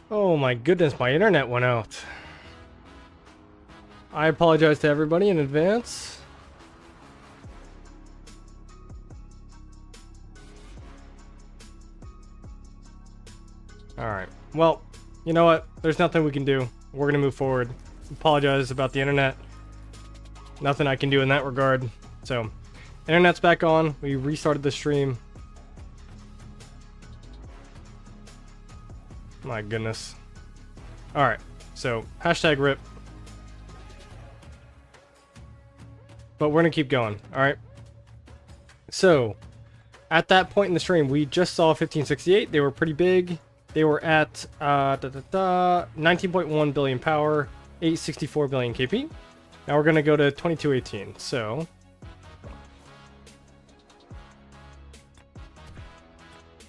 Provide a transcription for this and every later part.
Oh my goodness, my internet went out. I apologize to everybody in advance. Alright, well, you know what? There's nothing we can do. We're gonna move forward. Apologize about the internet. Nothing I can do in that regard. So, internet's back on. We restarted the stream. My goodness. Alright, so hashtag RIP. But we're gonna keep going, alright? So, at that point in the stream, we just saw 1568. They were pretty big. They were at 19.1 billion power, 864 billion KP. Now we're gonna go to 2218. So,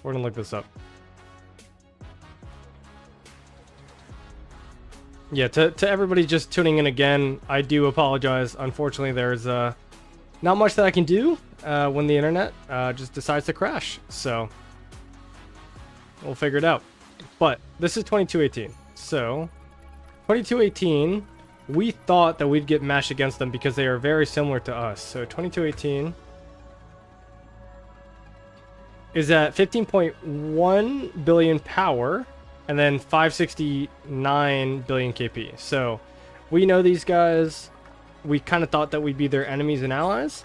we're gonna look this up. Yeah, to everybody just tuning in again, I do apologize. Unfortunately, there's not much that I can do when the internet just decides to crash. So, we'll figure it out. But this is 2218. So, 2218, we thought that we'd get matched against them because they are very similar to us. So, 2218 is at 15.1 billion power. And then 569 billion KP. So we know these guys. We kind of thought that we'd be their enemies and allies.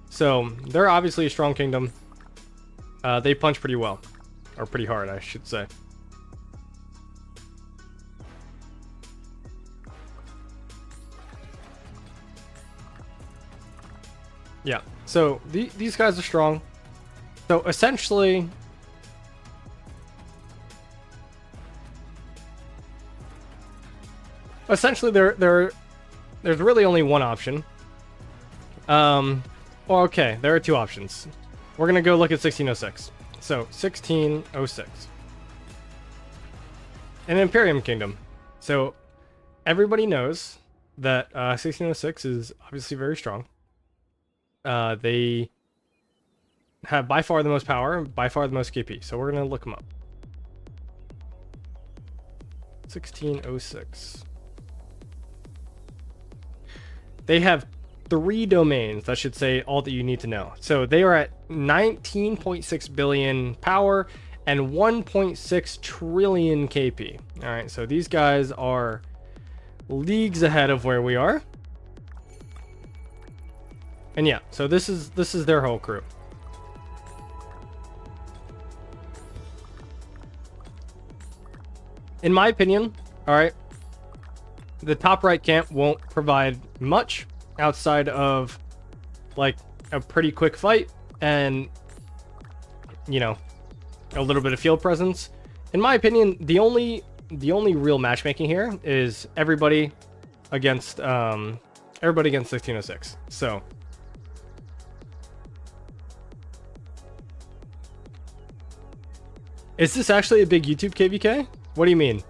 So they're obviously a strong kingdom. They punch pretty well. Or pretty hard, I should say. Yeah, so these guys are strong. So essentially, there's really only one option. Well, okay, there are two options. We're gonna go look at 1606. So 1606, an Imperium kingdom. So everybody knows that 1606 is obviously very strong. They have by far the most power, by far the most KP. So we're going to look them up. 1606. They have 3 domains that should say all that you need to know. So they are at 19.6 billion power and 1.6 trillion KP. All right, so these guys are leagues ahead of where we are. And yeah, so this is their whole crew. In my opinion, all right, the top right camp won't provide much outside of like a pretty quick fight and, you know, a little bit of field presence. In my opinion, the only real matchmaking here is everybody against 1606. So is this actually a big YouTube KVK? What do you mean?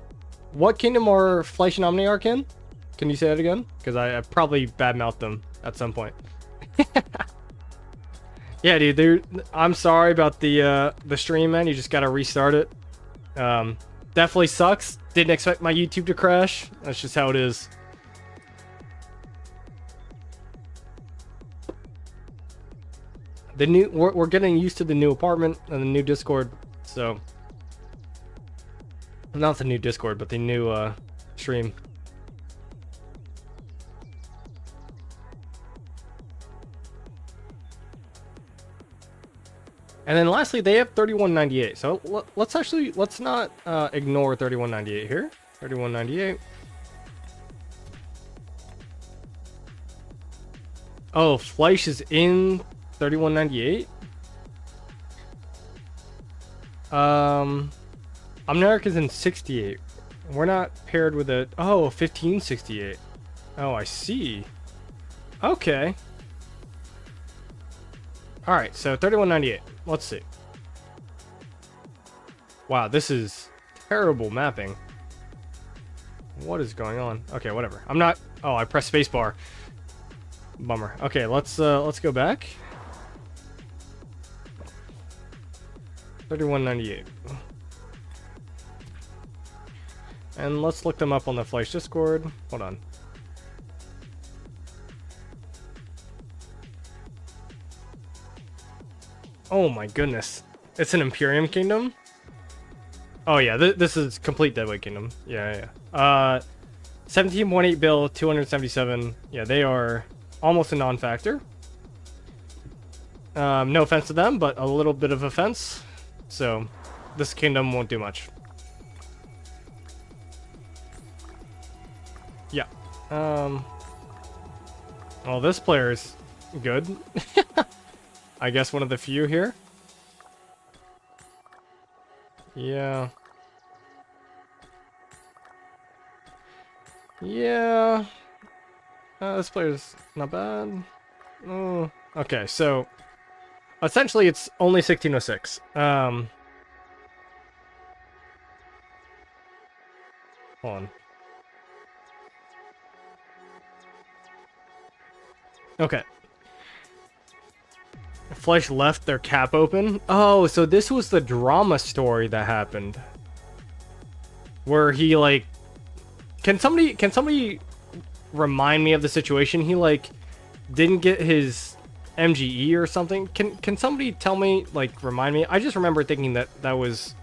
What kingdom are Fleisch and Omniarch in? Can you say that again? Because I probably badmouthed them at some point. Yeah, dude. I'm sorry about the stream, man. You just gotta restart it. Definitely sucks. Didn't expect my YouTube to crash. That's just how it is. We're getting used to the new apartment and the new Discord, so. Not the new Discord, but the new stream. And then lastly, they have 3198. So let's not ignore 3198 here. 3198. Oh, Fleisch is in 3198. Omniarch is in 68. We're not paired with a... Oh, 1568. Oh, I see. Okay. Alright, so 3198. Let's see. Wow, this is terrible mapping. What is going on? Okay, whatever. I'm not... Oh, I pressed spacebar. Bummer. Okay, let's go back. 3198. And let's look them up on the Fleisch Discord. Hold on. Oh my goodness. It's an Imperium Kingdom? Oh yeah, this is complete Deadweight Kingdom. Yeah. 17.8 bill, 277. Yeah, they are almost a non-factor. No offense to them, but a little bit of offense. So, this kingdom won't do much. Yeah. Well, this player's good. I guess one of the few here. Yeah. Yeah. This player's not bad. Oh. Okay, so essentially it's only 1606. Hold on. Okay. Fleisch left their cap open. Oh, so this was the drama story that happened. Where he like Can somebody remind me of the situation? He like didn't get his MGE or something. Can somebody tell me, like, remind me? I just remember thinking that was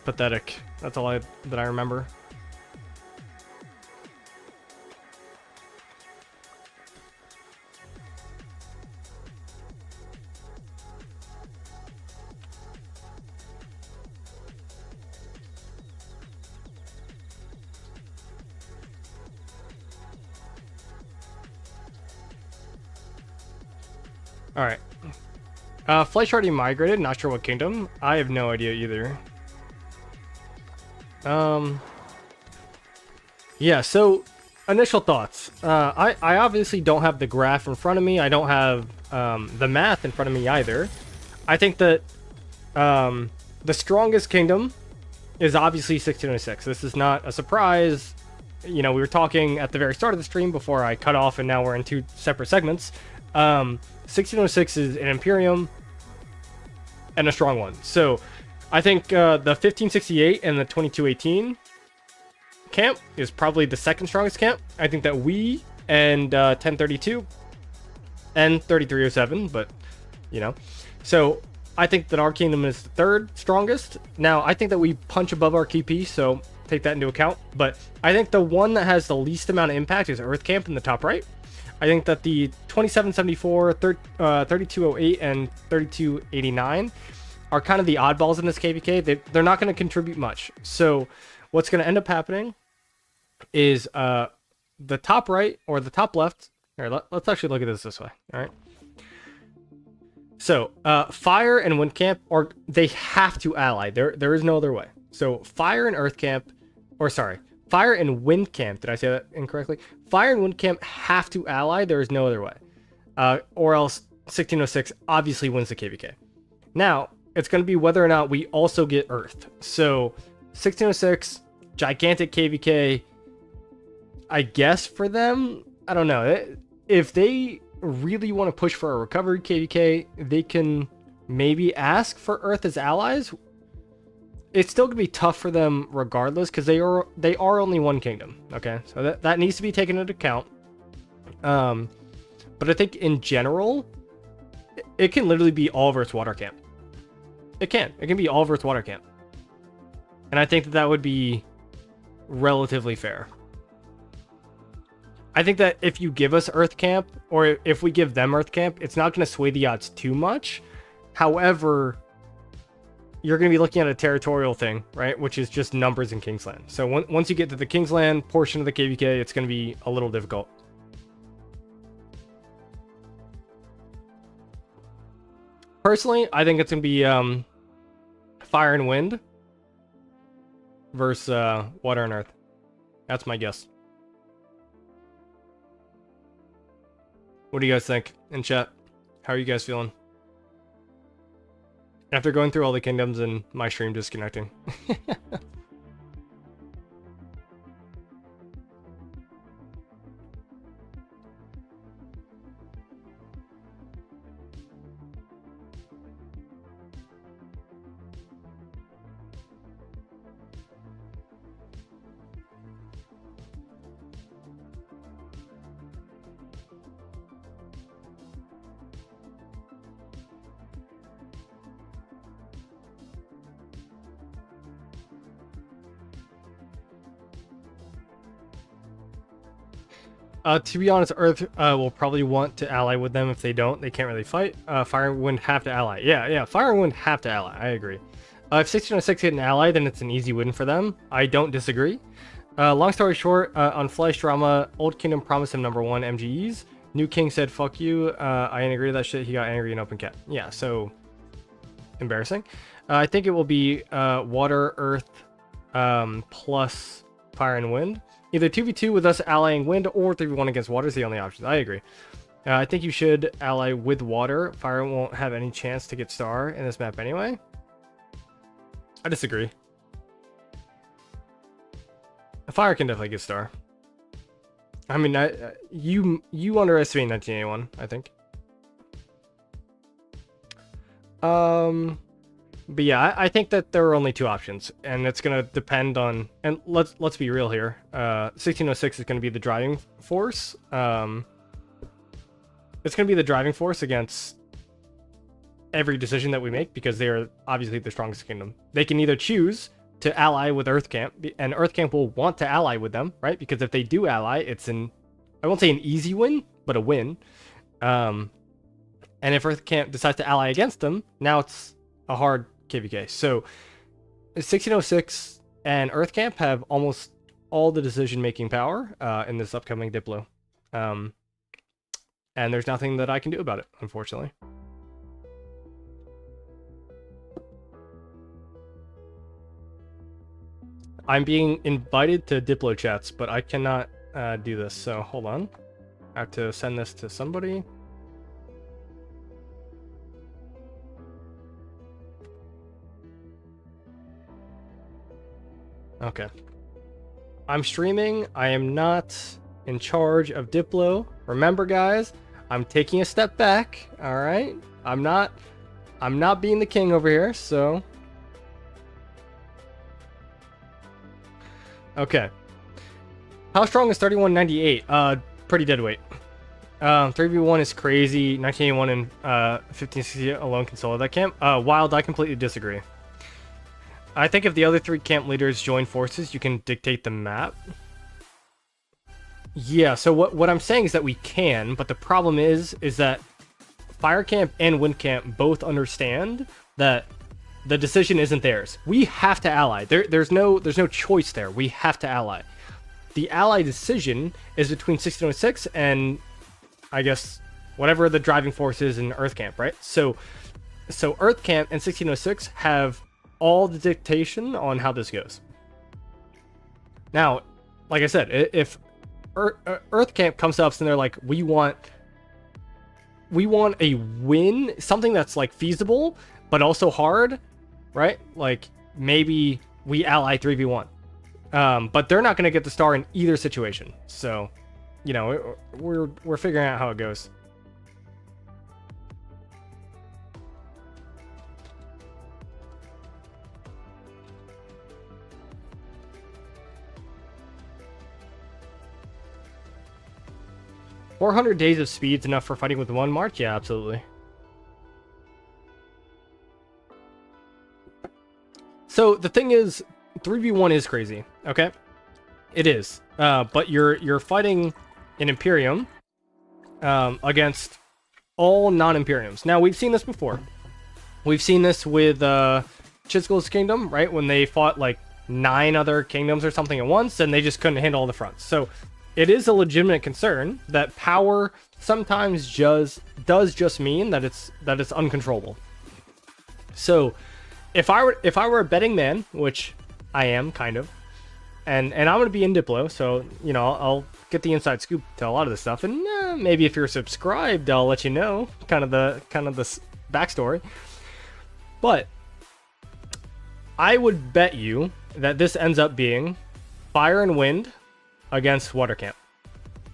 pathetic. That's all that I remember. All right. Fleisch already migrated. Not sure what kingdom. I have no idea either. Yeah. So, initial thoughts. I obviously don't have the graph in front of me. I don't have the math in front of me either. I think that the strongest kingdom is obviously 1606. This is not a surprise. You know, we were talking at the very start of the stream before I cut off, and now we're in two separate segments. 1606 is an Imperium and a strong one. So I think the 1568 and the 2218 camp is probably the second strongest camp. I think that we and 1032 and 3307, but you know. So I think that our kingdom is the third strongest. Now I think that we punch above our KP, so take that into account. But I think the one that has the least amount of impact is Earth Camp in the top right. I think that the 2774, 3208, and 3289 are kind of the oddballs in this KVK. They're not going to contribute much. So what's going to end up happening is the top right or the top left. Here, let's actually look at this way. All right. So Fire and Wind Camp, they have to ally. There is no other way. So Fire and Earth Camp, or sorry, Fire and Wind Camp. Did I say that incorrectly? Fire and Wind Camp have to ally. There is no other way. Or else 1606 obviously wins the KVK. Now, it's going to be whether or not we also get Earth. So 1606, gigantic KVK, I guess for them, I don't know. If they really want to push for a recovery KVK, they can maybe ask for Earth as allies. It's still gonna be tough for them regardless, because they are only one kingdom. Okay, so that needs to be taken into account. But I think in general, it can literally be all versus water camp. It can be all versus water camp, and I think that would be relatively fair. I think that if you give us Earth Camp, or if we give them Earth Camp, it's not going to sway the odds too much. However, you're going to be looking at a territorial thing, right? Which is just numbers in Kingsland. So once you get to the Kingsland portion of the KVK, it's going to be a little difficult. Personally, I think it's going to be Fire and Wind versus Water and Earth. That's my guess. What do you guys think in chat? How are you guys feeling? After going through all the kingdoms and my stream disconnecting. To be honest, Earth will probably want to ally with them. If they don't, they can't really fight. Fire and Wind have to ally. Yeah, Fire and Wind have to ally. I agree. If 1606 hit an ally, then it's an easy win for them. I don't disagree. Long story short, on Flesh Drama, Old Kingdom promised him #1 MGEs. New King said, fuck you. I ain't agree with that shit. He got angry in open cat. Yeah, so embarrassing. I think it will be Water, Earth, plus Fire and Wind. Either 2v2 with us allying Wind or 3v1 against Water is the only options. I agree. I think you should ally with Water. Fire won't have any chance to get Star in this map anyway. I disagree. Fire can definitely get Star. I mean, you underestimate 1981, I think. But yeah, I think that there are only two options, and it's gonna depend on. And let's be real here. 1606 is gonna be the driving force. It's gonna be the driving force against every decision that we make because they are obviously the strongest kingdom. They can either choose to ally with Earth Camp, and Earth Camp will want to ally with them, right? Because if they do ally, it's I won't say an easy win, but a win. And if Earth Camp decides to ally against them, now it's a hard KVK. So 1606 and Earth Camp have almost all the decision-making power in this upcoming Diplo. And there's nothing that I can do about it, unfortunately. I'm being invited to Diplo chats, but I cannot do this, so hold on. I have to send this to somebody. Okay. I'm streaming. I am not in charge of Diplo. Remember, guys, I'm taking a step back, all right? I'm not being the king over here, so... Okay. How strong is 3198? Pretty deadweight. 3v1 is crazy. 1981 and 1560 alone can solo that camp. Wild, I completely disagree. I think if the other three camp leaders join forces, you can dictate the map. Yeah, so what I'm saying is that we can, but the problem is that Fire Camp and Wind Camp both understand that the decision isn't theirs. We have to ally. There's no choice there. We have to ally. The ally decision is between 1606 and, I guess, whatever the driving force is in Earth Camp, right? So Earth Camp and 1606 have all the dictation on how this goes. Now, like I said, if Earth Camp comes to us and they're like, we want a win, something that's like feasible but also hard, right? Like maybe we ally 3v1, but they're not going to get the star in either situation. So, you know, we're figuring out how it goes. $400 days of speed's enough for fighting with one march? Yeah, absolutely. So the thing is, 3v1 is crazy, okay? It is. But you're fighting an Imperium against all non-Imperiums. Now, we've seen this before. We've seen this with Chisgul's Kingdom, right? When they fought like 9 other kingdoms or something at once, and they just couldn't handle all the fronts. So it is a legitimate concern that power sometimes does just mean that it's uncontrollable. So if I were a betting man, which I am kind of, and I'm gonna be in Diplo, so you know I'll get the inside scoop to a lot of this stuff, and maybe if you're subscribed, I'll let you know kind of the backstory. But I would bet you that this ends up being Fire and Wind against Water Camp.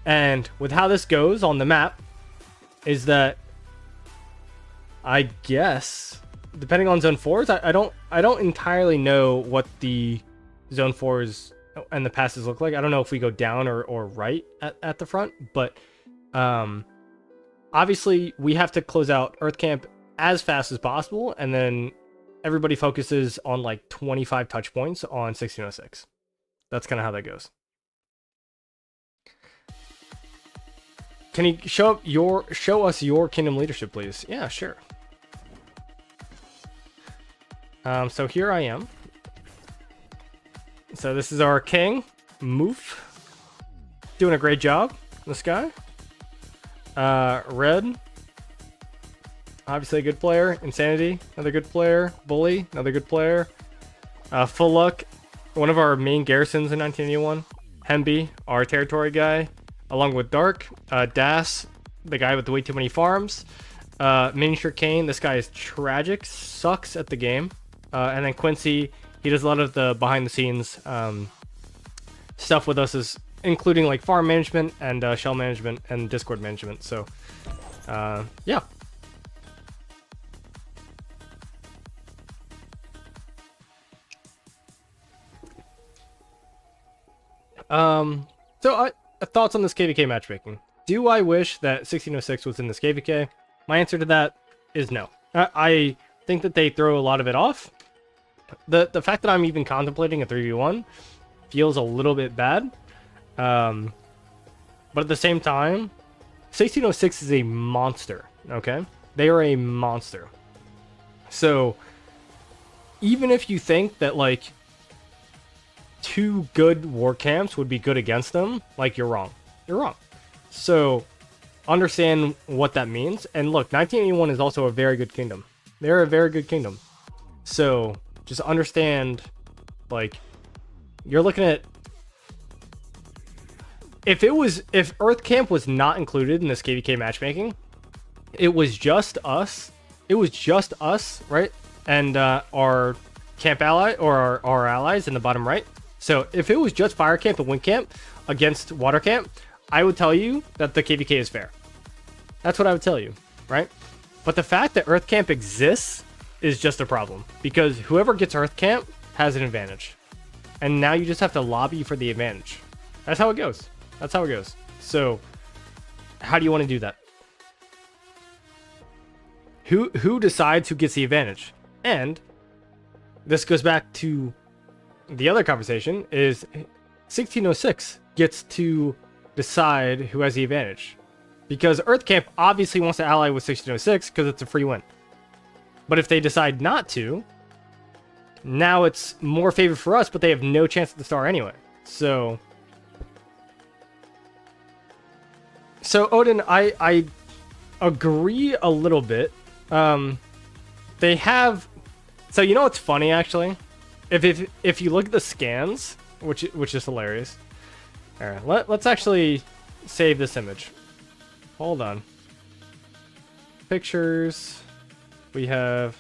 And with how this goes on the map, is that I guess depending on zone 4s, I don't entirely know what the zone 4s and the passes look like. I don't know if we go down or right at the front, but obviously we have to close out Earth Camp as fast as possible, and then everybody focuses on like 25 touch points on 1606. That's kind of how that goes. Can you show us your kingdom leadership, please? Yeah, sure. So here I am. So this is our king, Moof. Doing a great job, this guy. Red. Obviously a good player. Insanity, another good player. Bully, another good player. Full Luck, one of our main garrisons in 1981. Hemby, our territory guy. Along with Dark. Das, the guy with the way too many farms. Miniature Kane, this guy is tragic. Sucks at the game. And then Quincy, he does a lot of the behind the scenes stuff with us, including like farm management and shell management and Discord management. So, yeah. So thoughts on this KVK matchmaking. Do I wish that 1606 was in this KVK? My answer to that is no. I think that they throw a lot of it off. The fact that I'm even contemplating a 3v1 feels a little bit bad. But at the same time, 1606 is a monster, okay? They are a monster. So, even if you think that, like, 2 good war camps would be good against them, like, you're wrong. You're wrong. So, understand what that means. And look, 1981 is also a very good kingdom. They're a very good kingdom. So, just understand, like, you're looking at... If Earth Camp was not included in this KVK matchmaking, it was just us. It was just us, right? And our camp ally, or our allies in the bottom right. So if it was just Fire Camp and Wind Camp against Water Camp, I would tell you that the KVK is fair. That's what I would tell you, right? But the fact that Earth Camp exists is just a problem, because whoever gets Earth Camp has an advantage. And now you just have to lobby for the advantage. That's how it goes. That's how it goes. So, how do you want to do that? Who decides who gets the advantage? And this goes back to the other conversation, is 1606 gets to decide who has the advantage. Because Earth Camp obviously wants to ally with 1606 because it's a free win. But if they decide not to, now it's more favored for us, but they have no chance at the star anyway. So Odin, I agree a little bit. They have... So you know what's funny, actually? If you look at the scans, which is hilarious. All right, let's actually save this image. Hold on. Pictures. We have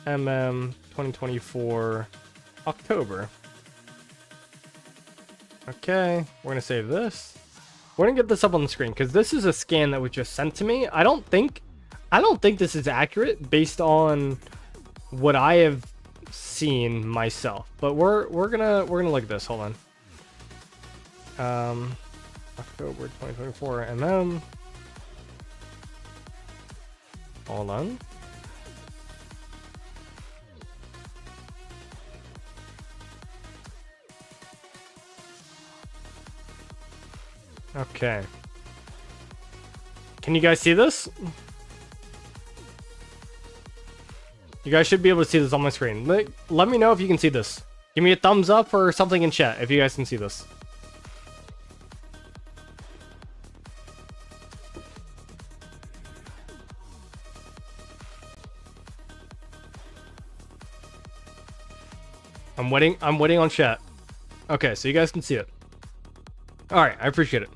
MM 2024 October. Okay, we're gonna save this. We're gonna get this up on the screen because this is a scan that was just sent to me. I don't think this is accurate based on what I have seen myself, but we're gonna look at this. Hold on. October 2024 MM. Hold on. Okay. Can you guys see this? You guys should be able to see this on my screen. Let me know if you can see this. Give me a thumbs up or something in chat if you guys can see this. I'm waiting on chat. Okay, so you guys can see it. Alright, I appreciate it.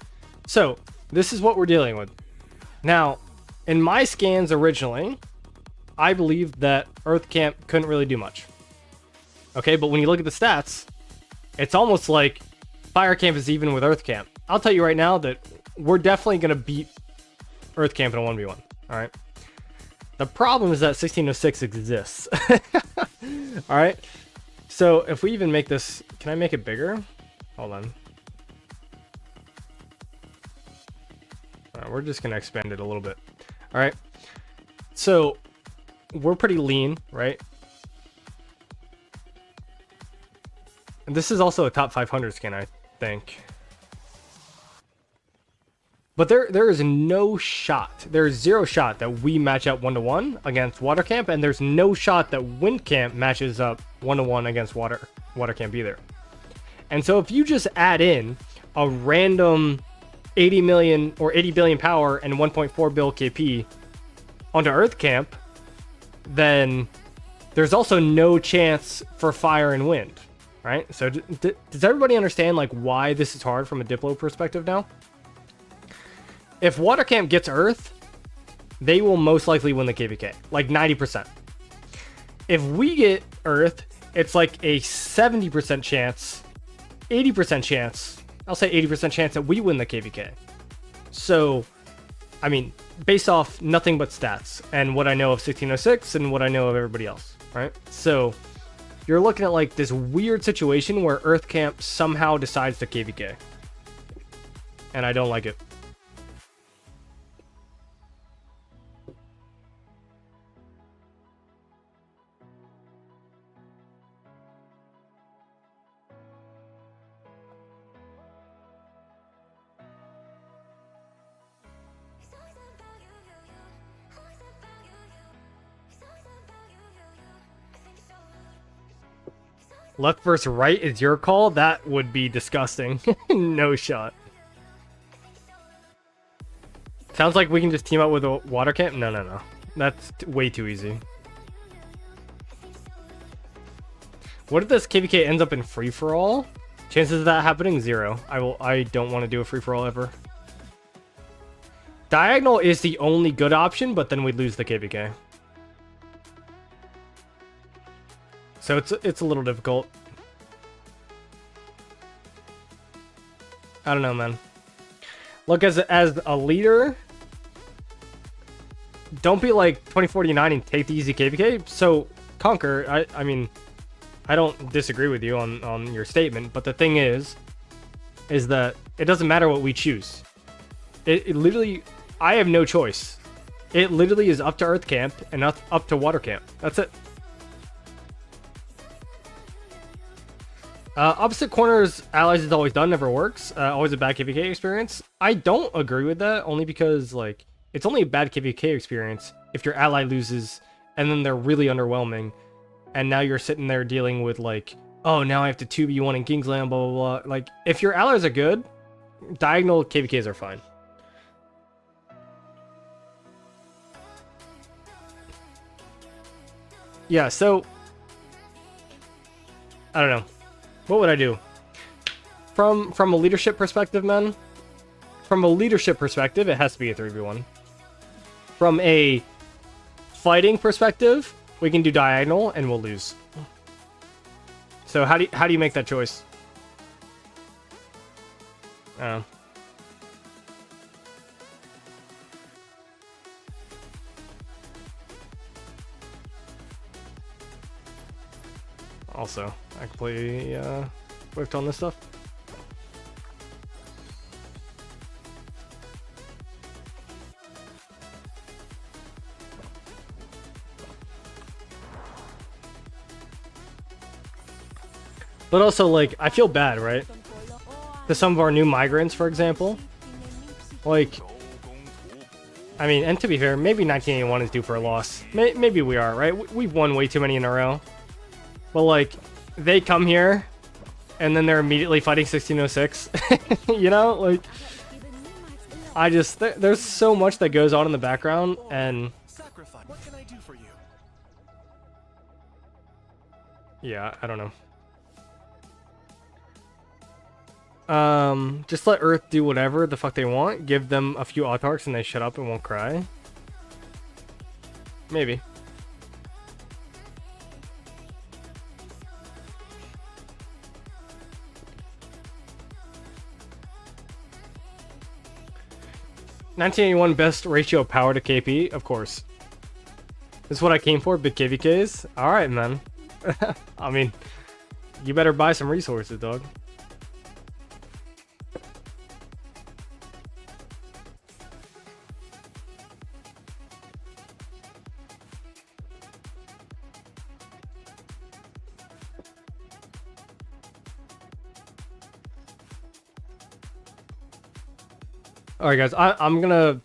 So, this is what we're dealing with. Now, in my scans originally, I believed that Earth Camp couldn't really do much. Okay, but when you look at the stats, it's almost like Fire Camp is even with Earth Camp. I'll tell you right now that we're definitely going to beat Earth Camp in a 1v1. Alright? The problem is that 1606 exists. Alright? So, if we even make this... Can I make it bigger? Hold on. We're just going to expand it a little bit. Alright? So, we're pretty lean, right? And this is also a top 500 skin, I think. But there is no shot. There is zero shot that we match up 1-to-1 against water camp, and there's no shot that wind camp matches up 1-to-1 against water camp either. And so if you just add in a random 80 million or 80 billion power and 1.4 bill KP onto Earth camp, then there's also no chance for fire and wind, right? So does everybody understand like why this is hard from a Diplo perspective now? If water camp gets Earth, they will most likely win the KVK, like 90%. If we get Earth, it's like a 70% chance, 80% chance, I'll say 80% chance that we win the KVK. So, I mean, based off nothing but stats and what I know of 1606 and what I know of everybody else, right? So, you're looking at like this weird situation where Earth camp somehow decides to KVK. And I don't like it. Left versus right is your call? That would be disgusting. No shot. Sounds like we can just team up with a water camp? No. That's way too easy. What if this KVK ends up in free-for-all? Chances of that happening? 0. I don't want to do a free-for-all ever. Diagonal is the only good option, but then we lose the KVK. So it's a little difficult. I don't know, man. Look, as a leader, don't be like 2049 and take the easy KVK. So Conquer, I mean, I don't disagree with you on your statement, but the thing is that it doesn't matter what we choose. It literally, I have no choice. It literally is up to Earth Camp and up to Water Camp. That's it. Opposite corners allies is always done, never works. Always a bad KVK experience. I don't agree with that, only because like it's only a bad KVK experience if your ally loses and then they're really underwhelming, and now you're sitting there dealing with like, oh, now I have to 2v1 in Kingsland, blah blah blah. Like if your allies are good, diagonal KVKs are fine. Yeah, so I don't know. What would I do? From a leadership perspective, man? From a leadership perspective, it has to be a 3v1. From a fighting perspective, we can do diagonal and we'll lose. So how do you make that choice? Also, I completely whiffed on this stuff. But also, like, I feel bad, right? To some of our new migrants, for example. Like, I mean, and to be fair, maybe 1981 is due for a loss. Maybe we are, right? We've won way too many in a row. But, like, they come here, and then they're immediately fighting 1606. You know? Like, I just... There's so much that goes on in the background, and... What can I do for you? Yeah, I don't know. Just let Earth do whatever the fuck they want. Give them a few autarchs and they shut up and won't cry. Maybe. $1981 best ratio of power to KP, of course. This is what I came for, big KVKs. Alright, man. I mean, you better buy some resources, dog. All right, guys. I'm gonna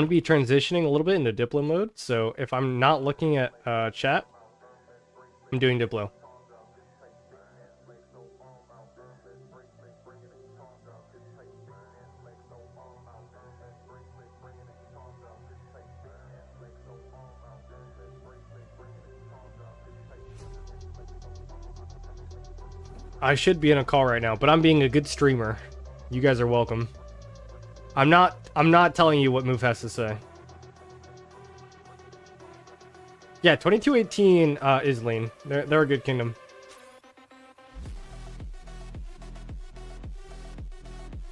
be transitioning a little bit into Diplo mode. So if I'm not looking at chat, I'm doing Diplo. I should be in a call right now, but I'm being a good streamer. You guys are welcome. I'm not telling you what Move has to say. Yeah, 2218 is lean. They're a good kingdom.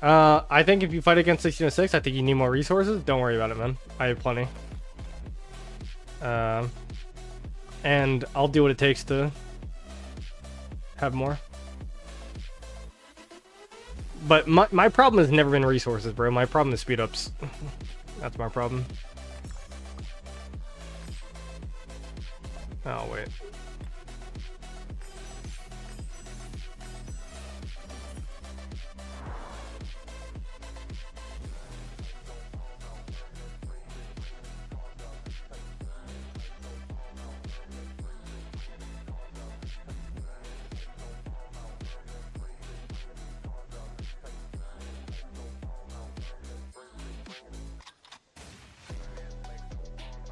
I think if you fight against 1606, I think you need more resources. Don't worry about it, man. I have plenty. And I'll do what it takes to have more. But my problem has never been resources, bro. My problem is speed ups. That's my problem. Oh, wait.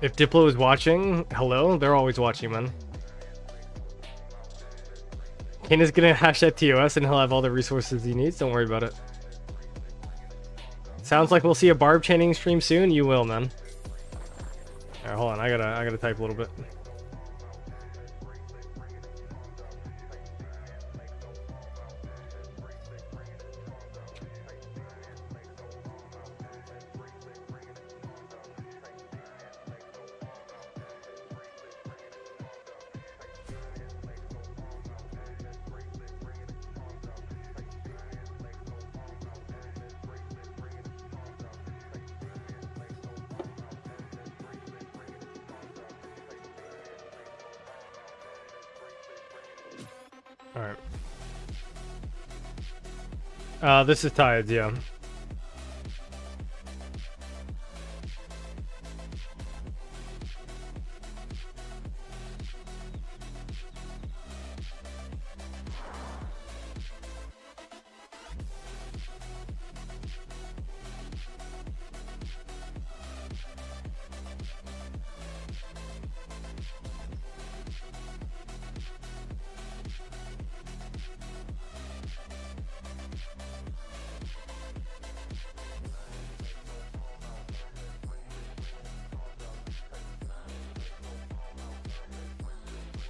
If Diplo is watching, hello, they're always watching, man. Kane is gonna hash that TOS and he'll have all the resources he needs. Don't worry about it. Sounds like we'll see a barb chaining stream soon. You will, man. Alright, hold on. I gotta type a little bit. Alright. This is tides, yeah.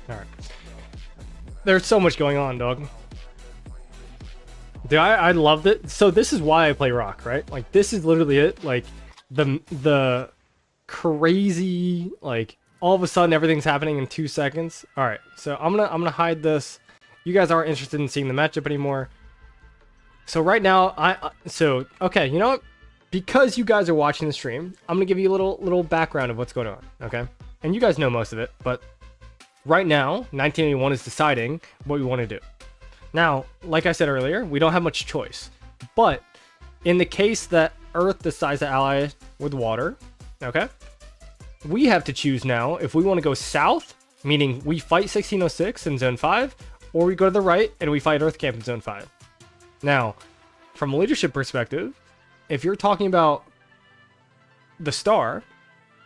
Alright. There's so much going on, dog. Dude, I loved it. So this is why I play rock, right? Like, this is literally it. Like, the crazy, like, all of a sudden everything's happening in 2 seconds. Alright, so I'm gonna hide this. You guys aren't interested in seeing the matchup anymore. So right now, okay, you know what? Because you guys are watching the stream, I'm gonna give you a little background of what's going on, okay? And you guys know most of it, but right now, 1981 is deciding what we want to do. Now, like I said earlier, we don't have much choice. But in the case that Earth decides to ally with water, okay, we have to choose now if we want to go south, meaning we fight 1606 in Zone 5, or we go to the right and we fight Earth Camp in Zone 5. Now, from a leadership perspective, if you're talking about the star,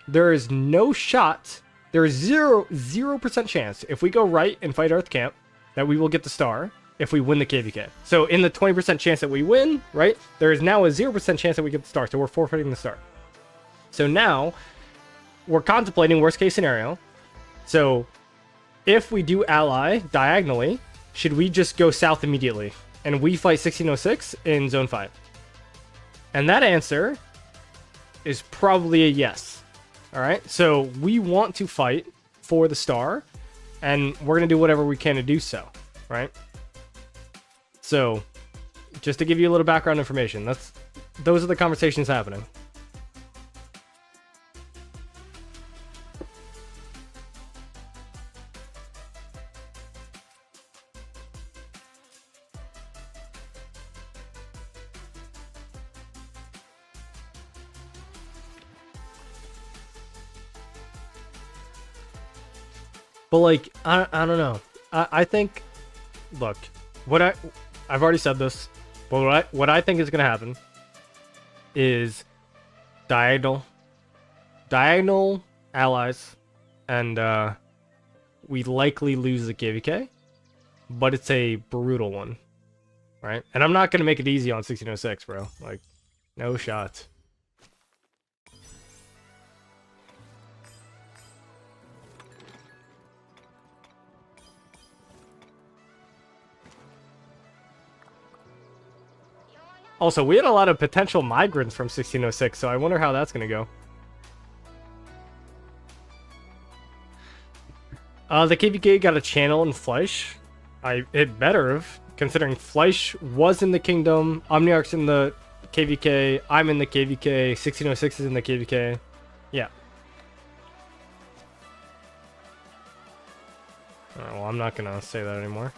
there is no shot. There is 0% chance if we go right and fight Earth Camp that we will get the star if we win the KVK. So in the 20% chance that we win, right, there is now a 0% chance that we get the star. So we're forfeiting the star. So now we're contemplating worst case scenario. So if we do ally diagonally, should we just go south immediately and we fight 1606 in Zone 5? And that answer is probably a yes. All right, so we want to fight for the star, and we're going to do whatever we can to do so, right? So, just to give you a little background information, those are the conversations happening. But like, I don't know. I think, look, I've already said this, but what I think is gonna happen is diagonal allies, and we likely lose the KVK, but it's a brutal one, right? And I'm not gonna make it easy on 1606, bro. Like, no shot. Also, we had a lot of potential migrants from 1606, so I wonder how that's gonna go. The KVK got a channel in Fleisch. It better have, considering Fleisch was in the kingdom, Omniarch's in the KVK, I'm in the KVK, 1606 is in the KVK. Yeah. Alright, well, I'm not gonna say that anymore.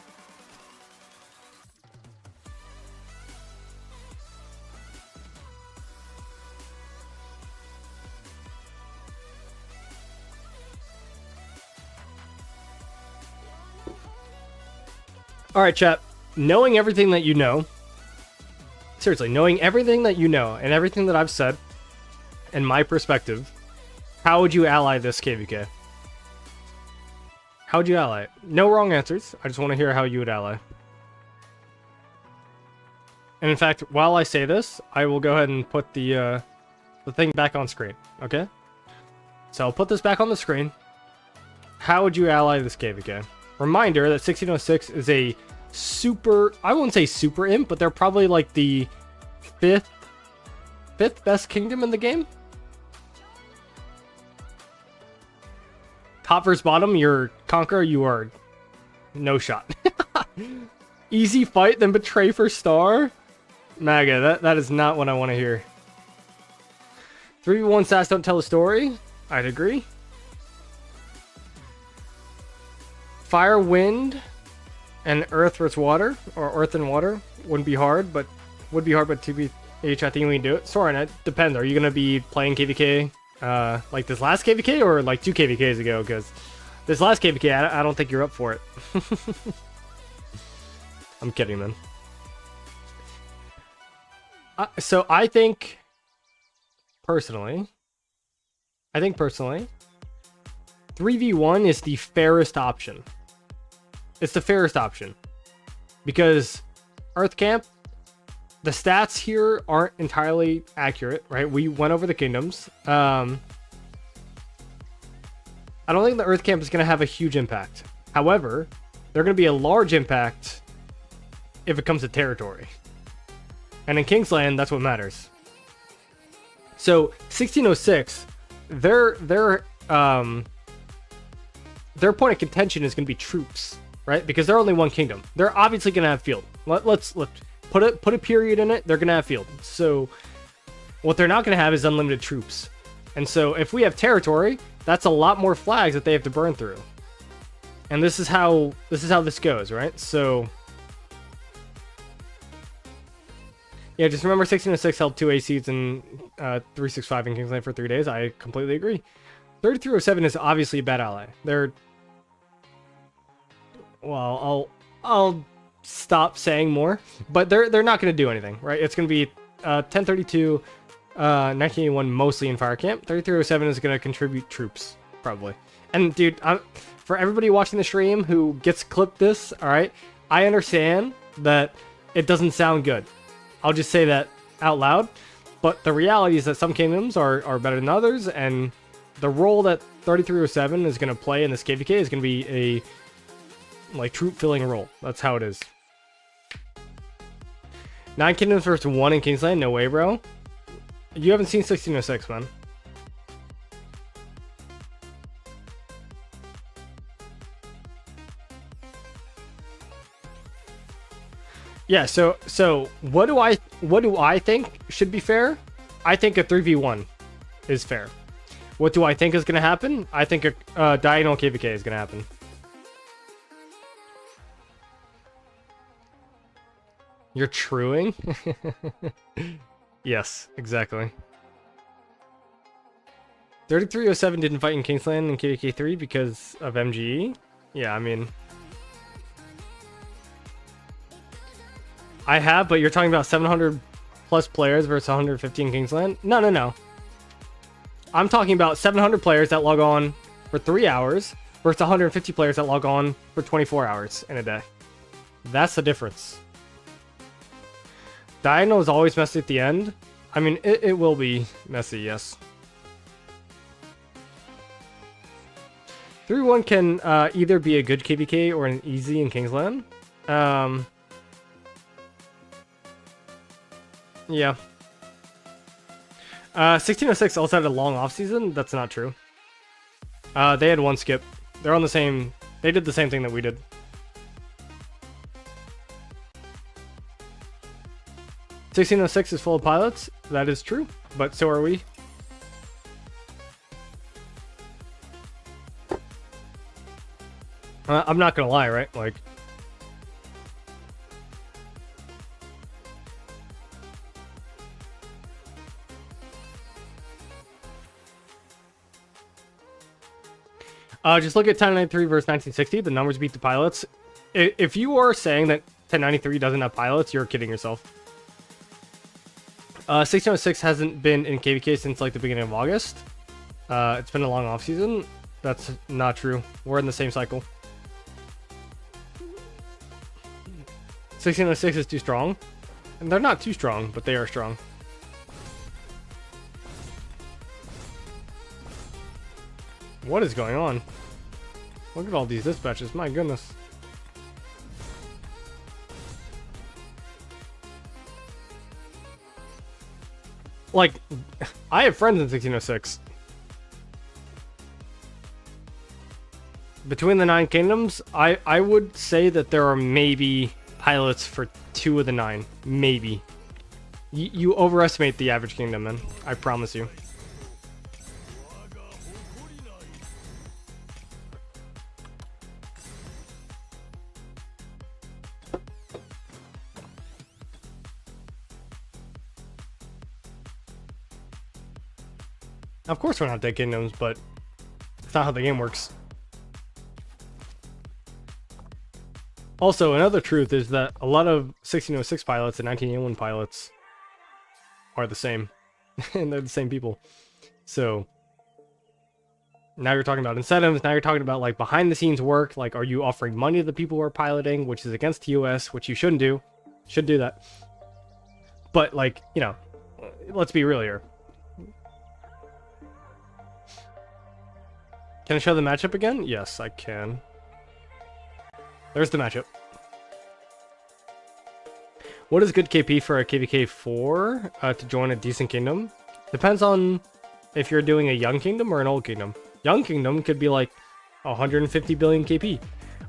Alright, chat. Knowing everything that you know, seriously, knowing everything that you know and everything that I've said, and my perspective, how would you ally this KVK? How would you ally it? No wrong answers. I just want to hear how you would ally. And in fact, while I say this, I will go ahead and put the thing back on screen, okay? So I'll put this back on the screen. How would you ally this KVK? Reminder that 1606 is a super, I wouldn't say super imp, but they're probably like the fifth best kingdom in the game. Top versus bottom, you're Conqueror, you are no shot. Easy fight, then betray for star? Maga, that is not what I want to hear. 3v1 stats don't tell a story? I'd agree. Fire, wind, and earth versus water, or earth and water, wouldn't be hard, but TBH, I think we can do it. Soren, it depends. Are you going to be playing KVK like this last KVK or like 2 KVKs ago? Because this last KVK, I don't think you're up for it. I'm kidding, man. So I think personally, 3v1 is the fairest option. It's the fairest option because Earth Camp, the stats here aren't entirely accurate, right? We went over the kingdoms. I don't think the Earth Camp is going to have a huge impact. However, they're going to be a large impact if it comes to territory. And in Kingsland, that's what matters. So 1606, their point of contention is going to be troops, right? Because they're only one kingdom. They're obviously going to have field. Let's put a period in it. They're going to have field. So what they're not going to have is unlimited troops. And so if we have territory, that's a lot more flags that they have to burn through. And this is how this goes, right? So yeah, just remember 1606 held 2 A-seeds and 365 in Kingsland for 3 days. I completely agree. 3307 is obviously a bad ally. Well, I'll stop saying more, but they're not going to do anything, right? It's going to be 1032, 1981 mostly in Fire Camp. 3307 is going to contribute troops, probably. And dude, for everybody watching the stream who gets clipped this, all right, I understand that it doesn't sound good. I'll just say that out loud. But the reality is that some kingdoms are better than others, and the role that 3307 is going to play in this KVK is going to be a troop filling role. That's how it is. 9 kingdoms versus 1 in Kingsland? No way, bro. You haven't seen 1606, man. Yeah, so what do I think should be fair? I think a 3v1 is fair. What do I think is going to happen? I think a diagonal KVK is going to happen. You're truing? Yes, exactly. 3307 didn't fight in Kingsland in KVK 3 because of MGE. Yeah, I mean, I have, but you're talking about 700 plus players versus 150 in Kingsland? No, no, no. I'm talking about 700 players that log on for 3 hours versus 150 players that log on for 24 hours in a day. That's the difference. Diagonal is always messy at the end. I mean, it will be messy, yes. 3-1 can either be a good KVK or an easy in Kingsland. Yeah. 1606 also had a long off season. That's not true. They had one skip. They're on the same. They did the same thing that we did. (1606) is full of pilots. That is true, but so are we. I'm not gonna lie, right? Like, just look at 1093 versus 1960. The numbers beat the pilots. If you are saying that 1093 doesn't have pilots, you're kidding yourself. 1606 hasn't been in KVK since like the beginning of August. It's been a long off season. That's not true. We're in the same cycle. 1606 is too strong. And they're not too strong, but they are strong. What is going on? Look at all these dispatches, my goodness. Like, I have friends in 1606. Between the 9 kingdoms, I would say that there are maybe pilots for 2 of the 9. Maybe. You overestimate the average kingdom, man. I promise you. Of course we're not dead kingdoms, but it's not how the game works. Also, another truth is that a lot of 1606 pilots and 1981 pilots are the same. And they're the same people. So, now you're talking about incentives, now you're talking about like behind the scenes work, like are you offering money to the people who are piloting, which is against TOS, which you shouldn't do. Should do that. But like, you know, let's be real here. Can I show the matchup again? Yes, I can. There's the matchup. What is good KP for a KVK 4 to join a decent kingdom? Depends on if you're doing a young kingdom or an old kingdom. Young kingdom could be like 150 billion KP.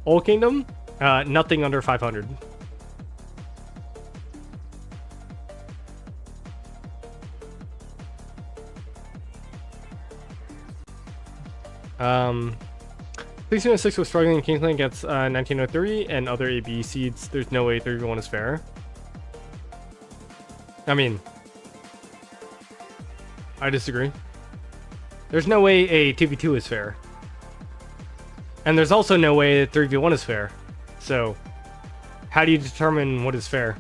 Old kingdom, nothing under 500. Um, 1606 was struggling in Kingsland against 1903 and other AB seeds. There's no way 3v1 is fair. I mean, I disagree. There's no way a 2v2 is fair. And there's also no way that 3v1 is fair. So, how do you determine what is fair?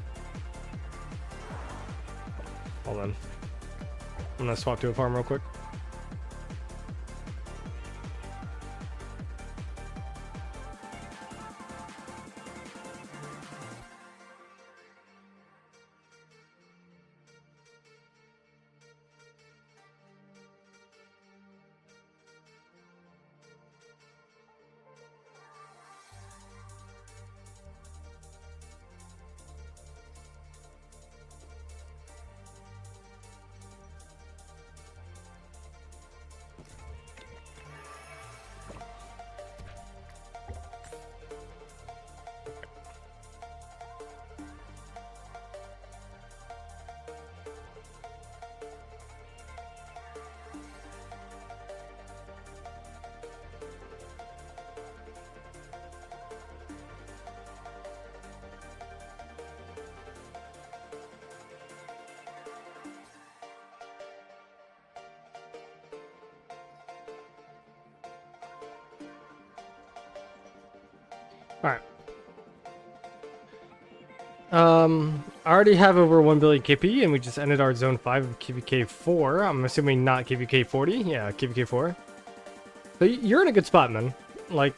Hold on. I'm gonna swap to a farm real quick. Alright. I already have over 1 billion KP, and we just ended our zone 5 of KVK 4. I'm assuming not KVK 40. Yeah, KVK 4. So you're in a good spot, man. Like,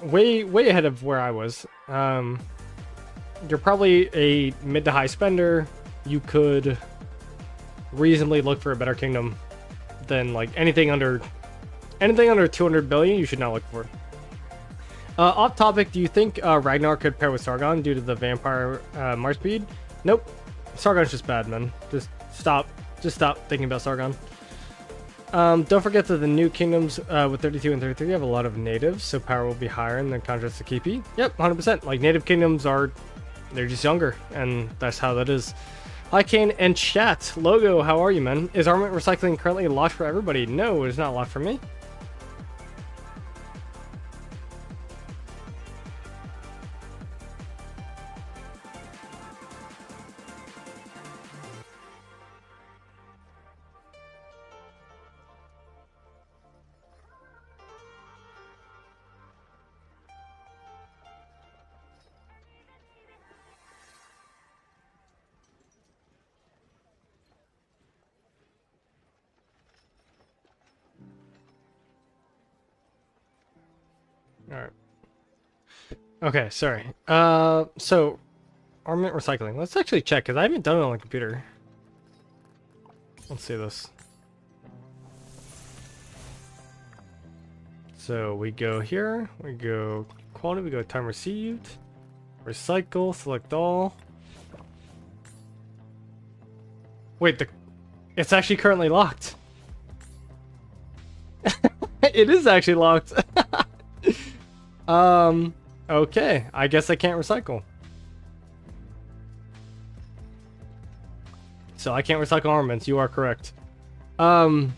way ahead of where I was. You're probably a mid to high spender. You could reasonably look for a better kingdom than like anything under 200 billion. You should not look for. Off topic, do you think Ragnar could pair with Sargon due to the vampire march speed? Nope. Sargon's just bad, man. Just stop thinking about Sargon. Don't forget that the new kingdoms with 32 and 33 have a lot of natives, so power will be higher in the contrast to KP. Yep, 100%. Like, native kingdoms they're just younger, and that's how that is. Hi, Kane and chat. Logo, how are you, man? Is armament recycling currently locked for everybody? No, it's not locked for me. Alright. Okay, sorry. So armament recycling. Let's actually check, because I haven't done it on the computer. Let's see this. So we go here, we go quality, we go time received, recycle, select all. Wait, it's actually currently locked. It is actually locked. Okay, I guess I can't recycle. So I can't recycle armaments, you are correct. Alright,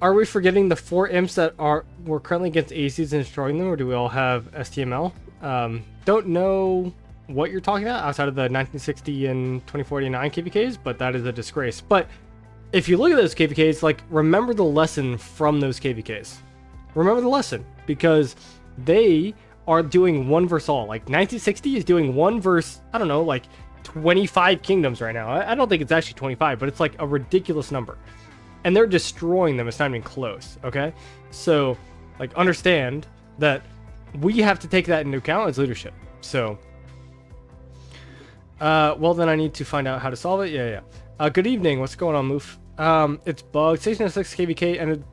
are we forgetting the 4 imps that we're currently against ACs and destroying them, or do we all have STML? Don't know what you're talking about outside of the 1960 and 2049 KVKs, but that is a disgrace. But if you look at those KVKs, like, remember the lesson from those KVKs. Remember the lesson, because they are doing 1 versus all. Like, 1960 is doing 1 versus, I don't know, like 25 kingdoms right now. I don't think it's actually 25, but it's like a ridiculous number. And they're destroying them. It's not even close, okay? So, like, understand that we have to take that into account as leadership. So, well, then I need to find out how to solve it. Yeah. Good evening. What's going on, Moof? It's bugged. 606 KVK ended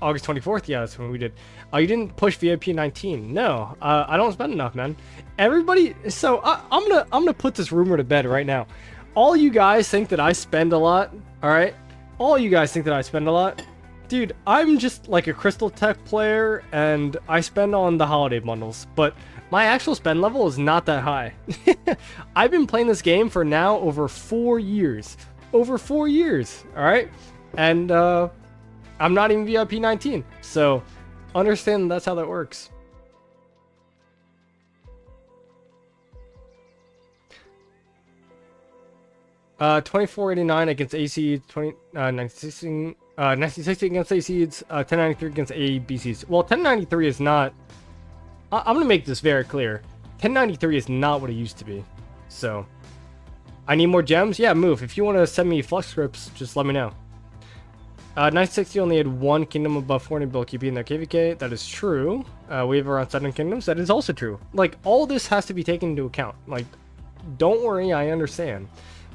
August 24th. Yeah, that's when we did. You didn't push VIP 19. No, I don't spend enough, man. Everybody. So I'm gonna put this rumor to bed right now. All you guys think that I spend a lot. All right. All you guys think that I spend a lot. Dude, I'm just like a Crystal Tech player, and I spend on the holiday bundles. But my actual spend level is not that high. I've been playing this game for now over 4 years. Over 4 years. All right. And I'm not even VIP 19, so understand that's how that works. Uh, 2489 against AC, 1960 against ACs, 1093 against ABCs. Well, 1093 is not. I'm gonna make this very clear. 1093 is not what it used to be. So, I need more gems. Yeah, move. If you want to send me flux scripts, just let me know. 960 only had 1 kingdom above 400 bill KP in their KVK. That is true. We have around 7 kingdoms. That is also true. Like, all this has to be taken into account. Like, don't worry, I understand.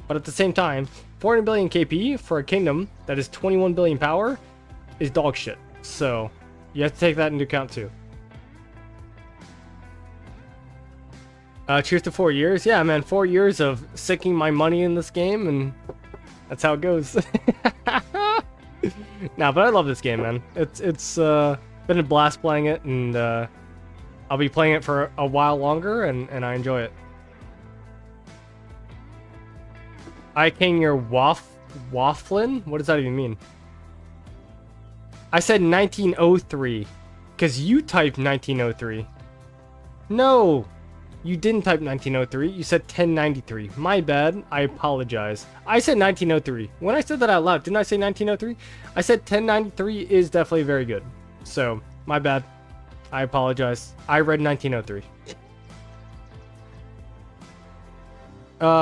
But at the same time, 400 billion KP for a kingdom that is 21 billion power is dog shit. So, you have to take that into account too. Cheers to 4 years. Yeah, man, 4 years of sinking my money in this game, and that's how it goes. Nah, but I love this game, man. It's been a blast playing it, and I'll be playing it for a while longer, and I enjoy it. I king your wafflin? What does that even mean? I said 1903, because you typed 1903. No, you didn't type 1903. You said 1093. My bad. I apologize. I said 1903. When I said that out loud, didn't I say 1903? I said 1093 is definitely very good. So, my bad. I apologize. I read 1903.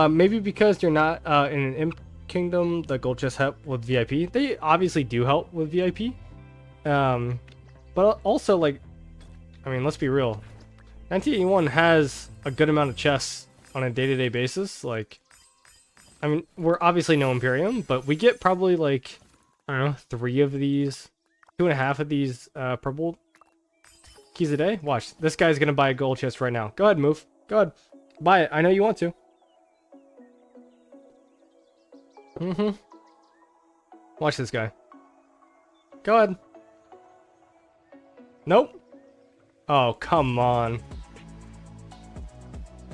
Maybe because you're not in an imp kingdom, the gold chests help with VIP. They obviously do help with VIP. But also, like, I mean, let's be real. 1981 has a good amount of chests on a day-to-day basis. Like, I mean, we're obviously no Imperium, but we get probably like, I don't know, 3 of these, 2.5 of these purple keys a day. Watch, this guy's gonna buy a gold chest right now. Go ahead, move. Go ahead, buy it. I know you want to. Watch this guy. Go ahead. Nope. Oh, come on.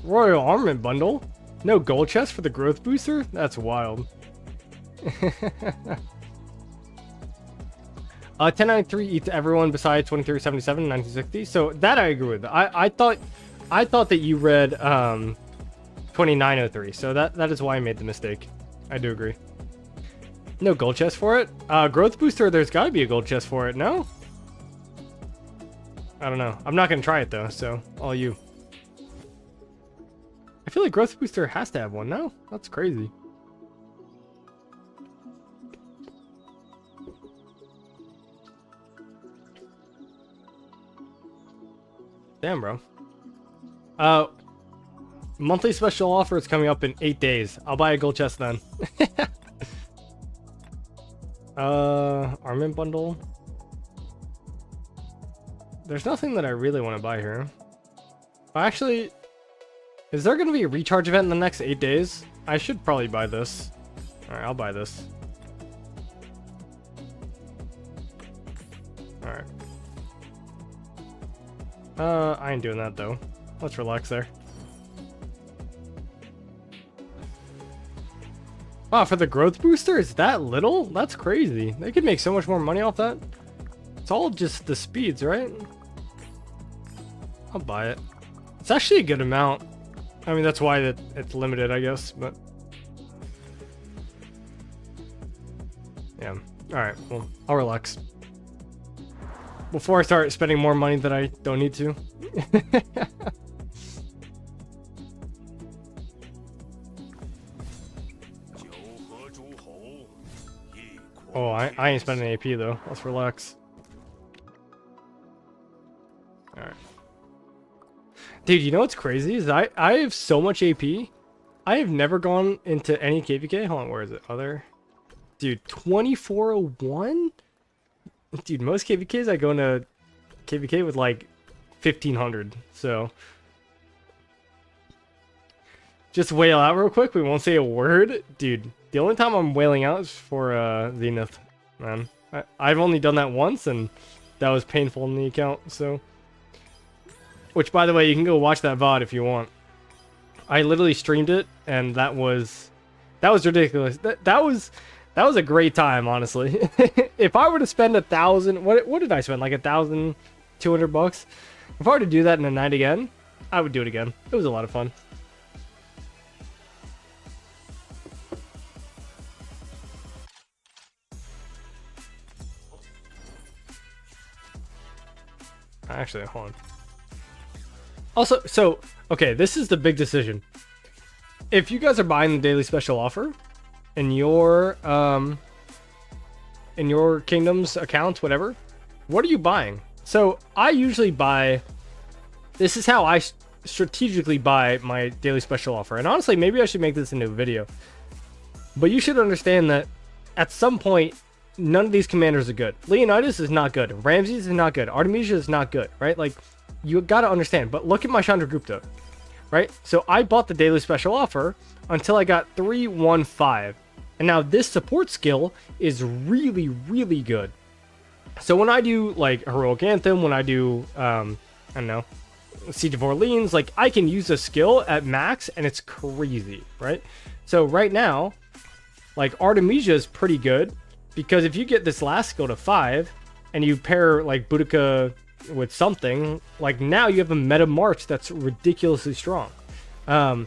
Royal Armament Bundle? No gold chest for the growth booster? That's wild. 1093 eats everyone besides 2377 and 1960. So that I agree with. I thought that you read 2903. So that is why I made the mistake. I do agree. No gold chest for it. Growth booster, there's gotta be a gold chest for it, no? I don't know. I'm not gonna try it though, so all you. I feel like growth booster has to have one, no? That's crazy. Damn, bro. Monthly special offer is coming up in 8 days. I'll buy a gold chest then. Armament bundle. There's nothing that I really want to buy here. Actually, is there going to be a recharge event in the next 8 days? I should probably buy this. Alright, I'll buy this. Alright. I ain't doing that though. Let's relax there. Wow, for the growth booster, is that little? That's crazy. They could make so much more money off that. It's all just the speeds, right? I'll buy it. It's actually a good amount. I mean, that's why it's limited, I guess, but... yeah. Alright, well, I'll relax. Before I start spending more money that I don't need to. Oh, I ain't spending AP though. Let's relax. Alright. Dude, you know what's crazy? Is I have so much AP. I have never gone into any KVK. Hold on, where is it? Other. Dude, 2401? Dude, most KVKs I go into KVK with like 1500. So just wail out real quick. We won't say a word. Dude, the only time I'm wailing out is for Zenith, man. I've only done that once and that was painful in the account, so. Which, by the way, you can go watch that VOD if you want. I literally streamed it and that was ridiculous. That was a great time, honestly. If I were to spend 1,000, what did I spend? Like 1,200 bucks? If I were to do that in a night again, I would do it again. It was a lot of fun. Actually, hold on. Also, so, okay, this is the big decision. If you guys are buying the daily special offer in your kingdom's accounts, whatever, what are you buying? So I usually buy, this is how I strategically buy my daily special offer. And honestly, maybe I should make this into a video. But you should understand that at some point, none of these commanders are good. Leonidas is not good. Ramses is not good. Artemisia is not good, right? Like, you gotta understand. But look at my Chandragupta, right? So I bought the daily special offer until I got 315. And now this support skill is really, really good. So when I do, like, Heroic Anthem, when I do, I don't know, Siege of Orleans, like, I can use a skill at max, and it's crazy, right? So right now, like, Artemisia is pretty good, because if you get this last skill to 5, and you pair, like, Boudica with something, like, now you have a meta march that's ridiculously strong. I'm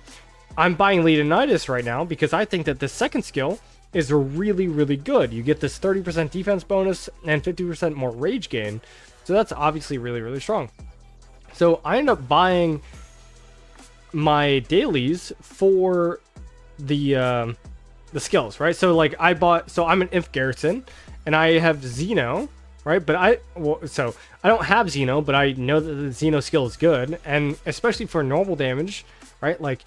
buying Leonidas right now, because I think that the second skill is really, really good. You get this 30% defense bonus and 50% more rage gain. So that's obviously really, really strong. So I end up buying my dailies for the skills, right? So like so I'm an Inf Garrison, and I have Xeno, right? But so I don't have Xeno, but I know that the Xeno skill is good, and especially for normal damage, right? Like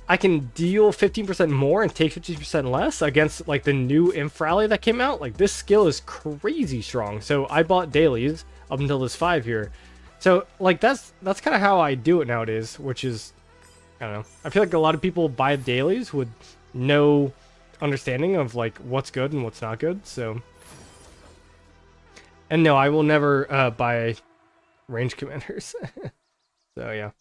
I can deal 15% more and take 50% less against like the new Inf rally that came out. Like this skill is crazy strong. So I bought dailies up until this 5 here. So like that's kind of how I do it nowadays, which is, I don't know. I feel like a lot of people buy dailies with no understanding of like what's good and what's not good. So, and no, I will never buy range commanders. So yeah.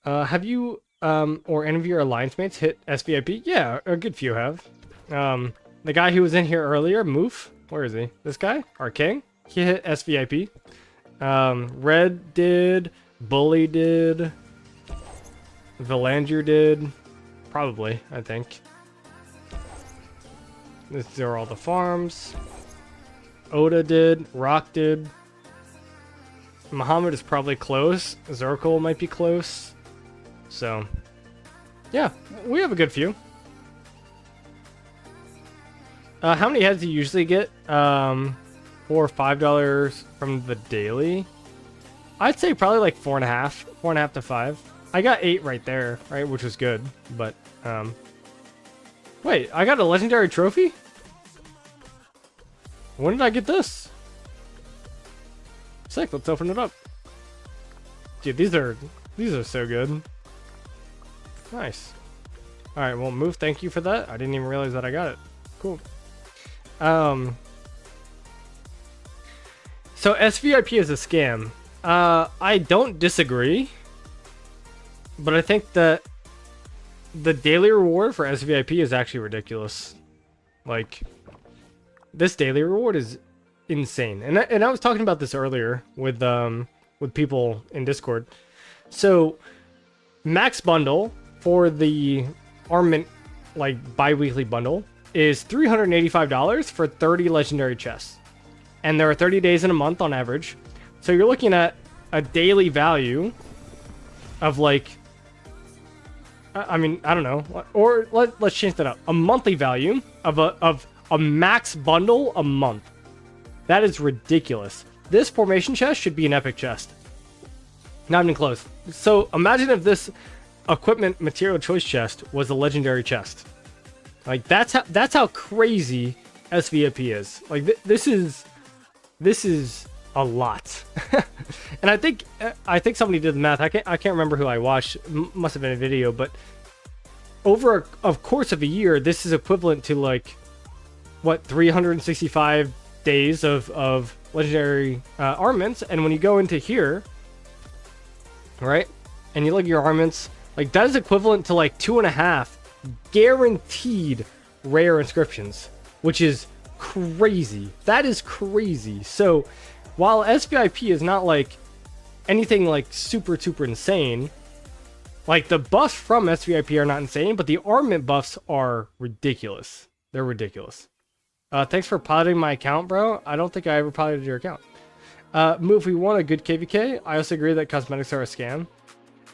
Have you or any of your alliance mates hit SVIP? Yeah, a good few have. The guy who was in here earlier, Moof, where is he? This guy, our king, he hit SVIP. Red did, Bully did, Valanger did, probably, I think. These are all the farms. Oda did, Rock did. Muhammad is probably close. Zirkle might be close. So, yeah, we have a good few. How many heads do you usually get? $4 or $5 from the daily? I'd say probably like 4.5 to 5. I got 8 right there, right, which was good. But wait, I got a legendary trophy? When did I get this? Sick. Let's open it up. Dude, these are so good. Nice. All right, well, Move, thank you for that. I didn't even realize that I got it. Cool. So SVIP is a scam. I don't disagree, but I think that the daily reward for SVIP is actually ridiculous. Like, this daily reward is insane. And I was talking about this earlier with people in Discord. So max bundle for the armament like bi-weekly bundle is $385 for 30 legendary chests. And there are 30 days in a month on average. So you're looking at a daily value of like, I mean, I don't know, or let's change that up. A monthly value of a max bundle a month. That is ridiculous. This formation chest should be an epic chest. Not even close. So imagine if this equipment material choice chest was a legendary chest. Like that's how crazy SVIP is. Like this is a lot. And I think somebody did the math. I can't remember who I watched. Must have been a video, but over a course of a year, this is equivalent to like what 365 days of legendary armaments. And when you go into here, right, and you look at your armaments, like that is equivalent to like 2.5 guaranteed rare inscriptions, which is crazy. That is crazy. So while SVIP is not like anything like super insane, like the buffs from SVIP are not insane, but the armament buffs are ridiculous. They're ridiculous. Thanks for piloting my account, bro. I don't think I ever piloted your account. Move, we want a good KVK. I also agree that cosmetics are a scam.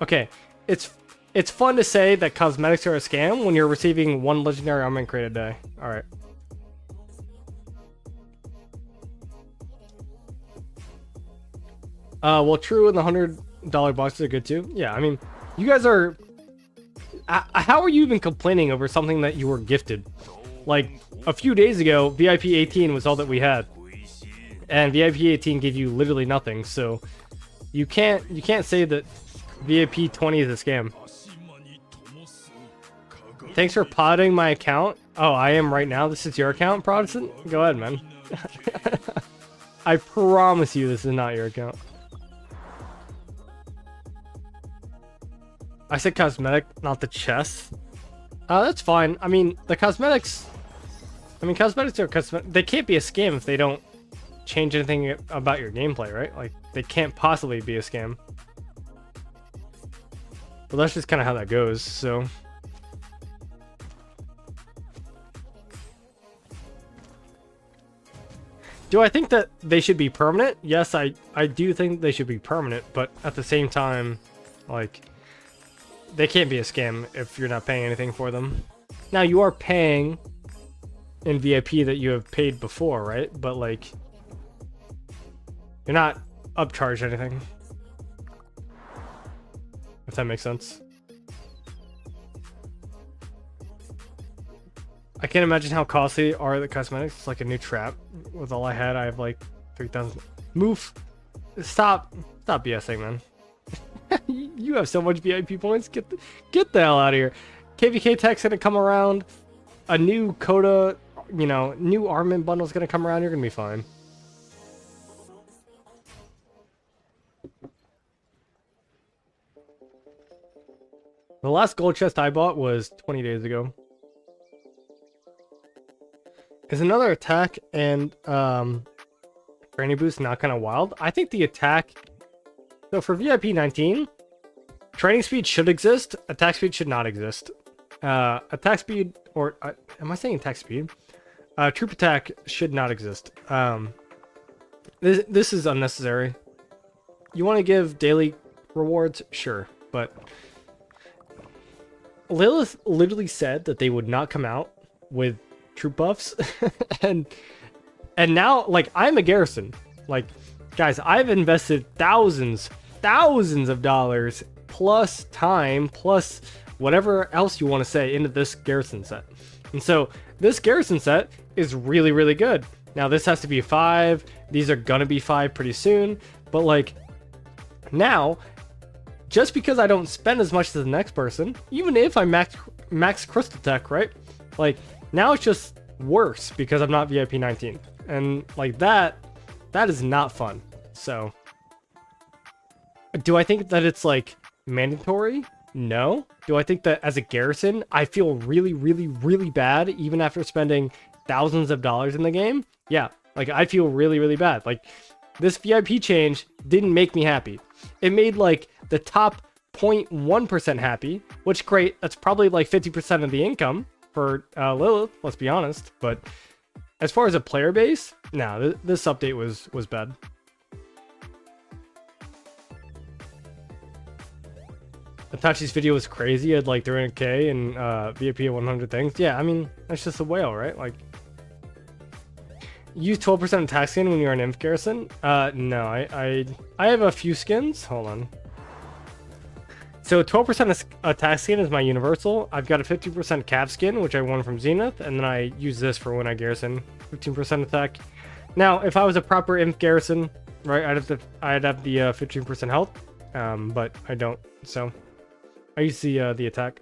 Okay, it's fun to say that cosmetics are a scam when you're receiving 1 legendary armament crate a day. All right. Well, true, and the $100 boxes are good too. Yeah, I mean, you guys are. How are you even complaining over something that you were gifted? Like a few days ago, VIP 18 was all that we had, and VIP 18 gave you literally nothing. So you can't say that VIP 20 is a scam. Thanks for potting my account. Oh, I am right now. This is your account, Protestant? Go ahead, man. I promise you this is not your account. I said cosmetic, not the chest. That's fine. I mean, the cosmetics... I mean, cosmetics are cosmetic. They can't be a scam if they don't change anything about your gameplay, right? Like, they can't possibly be a scam. But that's just kind of how that goes, so... Do I think that they should be permanent? Yes, I do think they should be permanent, but at the same time, like, they can't be a scam if you're not paying anything for them. Now, you are paying in VIP that you have paid before, right? But, like, you're not upcharged anything. If that makes sense. I can't imagine how costly are the cosmetics. It's like a new trap. With all I had, I have like 3,000. Move. Stop BSing, man. You have so much VIP points. Get the hell out of here. KVK Tech's gonna come around. A new Coda, you know, new armament bundle's gonna come around. You're gonna be fine. The last gold chest I bought was 20 days ago. Is another attack and training boost not kind of wild? I think the attack... So for VIP 19, training speed should exist. Attack speed should not exist. Attack speed, or am I saying attack speed? Troop attack should not exist. This is unnecessary. You want to give daily rewards? Sure, but... Lilith literally said that they would not come out with troop buffs and now, like, I'm a Garrison. Like, guys, I've invested thousands of dollars plus time plus whatever else you want to say into this Garrison set. And so this Garrison set is really, really good. Now this has to be 5. These are gonna be 5 pretty soon, but like, now just because I don't spend as much as the next person, even if I max crystal tech, right? Like, now it's just worse because I'm not VIP 19. And like that is not fun. So do I think that it's like mandatory? No. Do I think that as a Garrison, I feel really, really, really bad even after spending thousands of dollars in the game? Yeah. Like, I feel really, really bad. Like, this VIP change didn't make me happy. It made like the top 0.1% happy, which great. That's probably like 50% of the income for Lilith, let's be honest. But as far as a player base, no, this update was bad. Itachi's video was crazy. He had like 300k and VIP at 100 things. Yeah, I mean, that's just a whale, right? Like, use 12% attack skin when you're an Inf Garrison? No, I have a few skins. Hold on. So 12% attack skin is my universal. I've got a 50% cap skin, which I won from Zenith, and then I use this for when I Garrison. 15% attack. Now, if I was a proper Inf Garrison, right, I'd have the 15% health, but I don't. So I use the attack.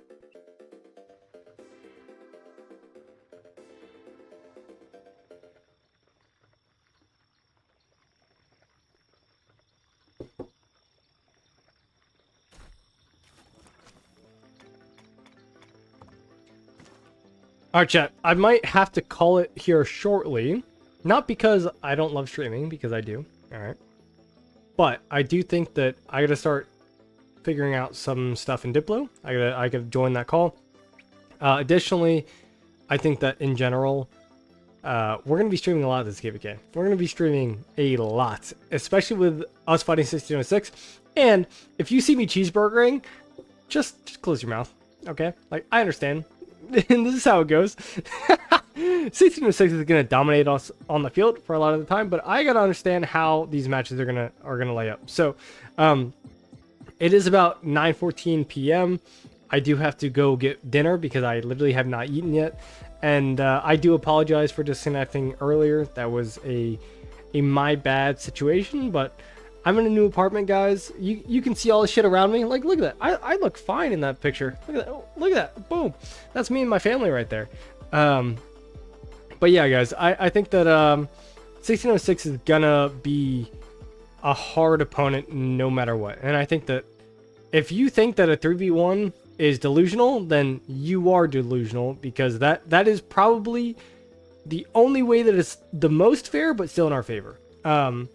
Alright, chat, I might have to call it here shortly. Not because I don't love streaming, because I do. Alright. But I do think that I gotta start figuring out some stuff in Diplo. I gotta join that call. Additionally, I think that in general, we're gonna be streaming a lot this KVK. We're gonna be streaming a lot, especially with us fighting 1606. And if you see me cheeseburgering, just close your mouth, okay? Like, I understand. And this is how it goes. 1606 is gonna dominate us on the field for a lot of the time, but I gotta understand how these matches are gonna lay up. So, it is about 9:14 p.m. I do have to go get dinner because I literally have not eaten yet, and I do apologize for disconnecting earlier. That was a my bad situation, but I'm in a new apartment, guys. You can see all the shit around me. Like, look at that. I look fine in that picture. Look at that. Oh, look at that. Boom. That's me and my family right there. But yeah, guys, I think that 1606 is gonna be a hard opponent no matter what. And I think that if you think that a 3v1 is delusional, then you are delusional, because that is probably the only way that it's the most fair, but still in our favor. And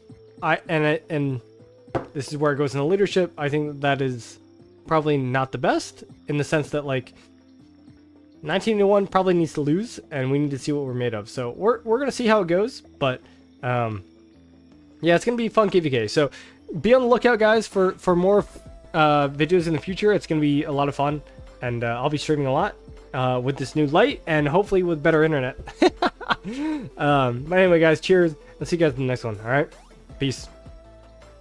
this is where it goes into leadership. I think that is probably not the best, in the sense that, like, 19-1 probably needs to lose, and we need to see what we're made of. So we're gonna see how it goes, but Yeah, it's gonna be fun KVK. So be on the lookout, guys, for more videos in the future. It's gonna be a lot of fun, and I'll be streaming a lot with this new light and hopefully with better internet. But anyway, guys, cheers. Let's see you guys in the next one. All right, peace.